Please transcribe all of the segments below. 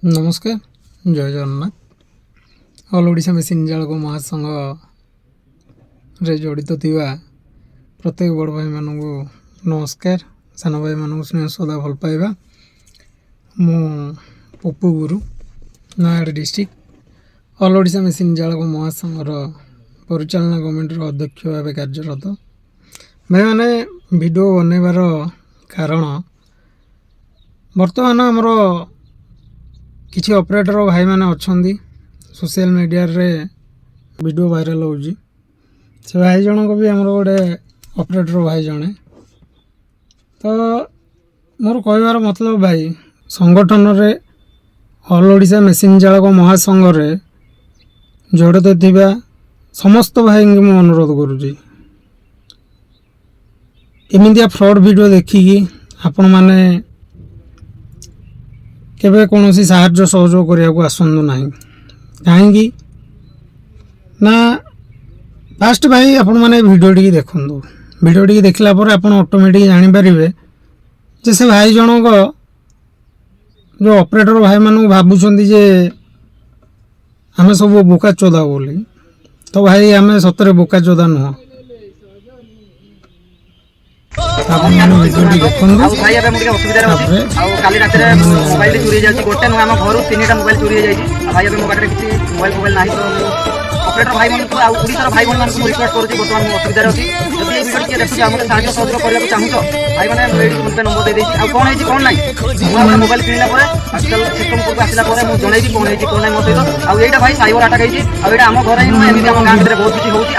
नमस्कार जय Jagannath. All Odisha machine जालक महासंघ रे जड़ित थिबा प्रत्येक बड़ भाई मानू नमस्कार। सान भाई मानू स्नेह सदा भल पाइबा। मु पप्पू गुरु Nayagarh district all Odisha machine जालक महासंघर परिचालना कमिटी अध्यक्ष भाव कार्यरत। भाई मैंने वीडियो बनइबार कारण बर्तमान आमर किसी ऑपरेटर भाई मैंने अच्छा सोशल मीडिया रे वीडियो वायरल होजी। से भाई जन को भी आमर गोटे ऑपरेटर भाई जने तो मोर कहबार मतलब भाई संगठन रे ऑल ओडिशा मेसिन जालक महासंघ रे जड़ित थिबा समस्त भाई मु अनुरोध करुँगी एमितिया फ्रॉड वीडियो देखिकी आपण माने केबे कौन साहाय्य सहयोग करने को आसतु ना कहीं ना फास्ट भाई आपण मैंने वीडियो टी देखु वीडियो टी देखला आप ऑटोमेटिक जानीपर जे से भाई जनक जो ऑपरेटर भाई मानू भावुं जे आम सब बोका चोदा बोली तो भाई आम सतरे बोका चोदा नुह। भाई अब मुझे असुविधा काली रात मोबाइल चोरी जाए गोटे नुह आम घर 3टा मोबाइल चोरी जाए भाई अब मो पाखे किसी मोबाइल ना तो ऑपरेटर भाई मान ओडार भाई बहन मैं रिक्वेस्ट करुँच बर्तमान मुझे असुविधा अच्छी जब ये वीडियो किए देखिए आम साहय सहयोग करने चाहूँ भाई मैंने फोन पे नंबर दे कौन है कौन ना मोबाइल किणला आजकल सिस्टम को आसला मुझे जनइबी कौन है कौन ना मो सहित आईटा भाई साइबर आटाक होता आम घर ही नुह एमती आम गाँव भितर बहुत किसी होती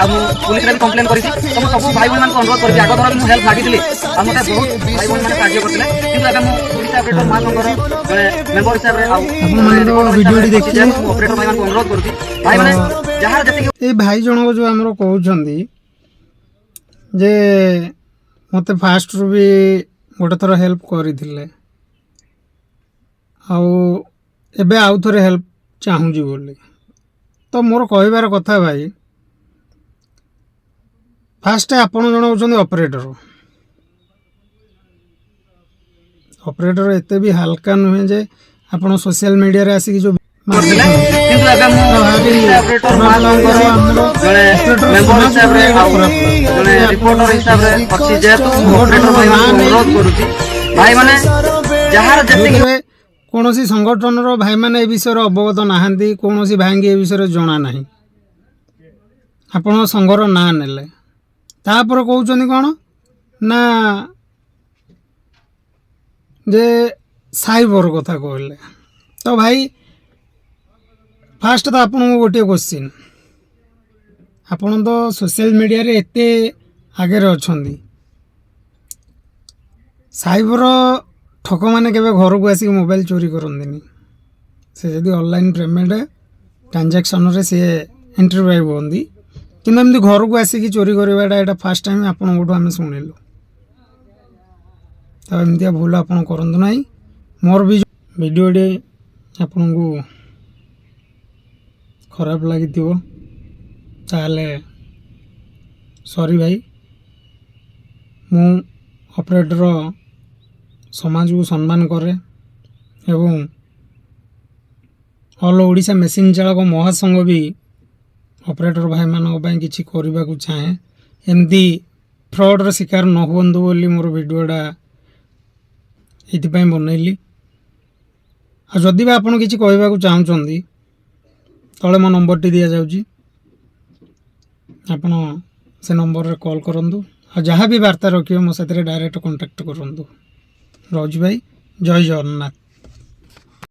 पुलिस भी कम्प्लेन कर सब भाई बहन मैं अनुरोध करी आग थर मुझे हेल्प मागी मत बहुत भाई बहन मैंने साहय करते कि मेम्बर हिसाब से ऑपरेटर भाई अनुरोध करुँच भाई मैंने ये भाई जनक जो आमर कहते जे मत फास्ट रू भी गोटे थर हेल्प करते आउ थे हेल्प चाहूँगी बोली तो मोर कहबार कथा भाई फास्ट आपण जन होती ऑपरेटर एते भी हल्का नुहे जे आपण सोशल मीडिया रे आसिक जो कौन संगठन भाई मैंने ए विषय अवगत नहांती कौन भाई ए विषय जना ना आपण संघर ना नेले तापर कहते कौन ना जे साइबर कथा कहले तो भाई फास्ट तो आपन गोटे क्वेश्चन आपन तो सोशल मीडिया रे एते आगे अच्छा साइबर ठक मैंने केवे घर को आसिक मोबाइल चोरी करती से जदि ऑनलाइन पेमेंट ट्रांजैक्शन रे से एंट्री पाइब कि एमती घर को आसिक चोरी करवाटा यहाँ फास्ट टाइम आपन आम शुणिलु तो एमती भूल आप करूँ ना। मोर भी वीडियो आपन को खराब लगी ताले सॉरी भाई मु ऑपरेटर समाज को सम्मान करे एवं ऑल ओडिशा मेसिन चालक महासंघ भी ऑपरेटर भाई मानक किसी करने को चाहे एमती फ्रॉड शिकार न हूँ बोली मोर वीडियोटा ये बनइली आदि भी आपड़ किसी कहवाक चाहते तले मो नंबर टी दि जाऊँगी आपड़ से नंबर रे कॉल करूँ जहाँ भी वार्ता रखिए मो साथ डायरेक्ट कांटेक्ट करूँ। रोज भाई जय जगन्नाथ।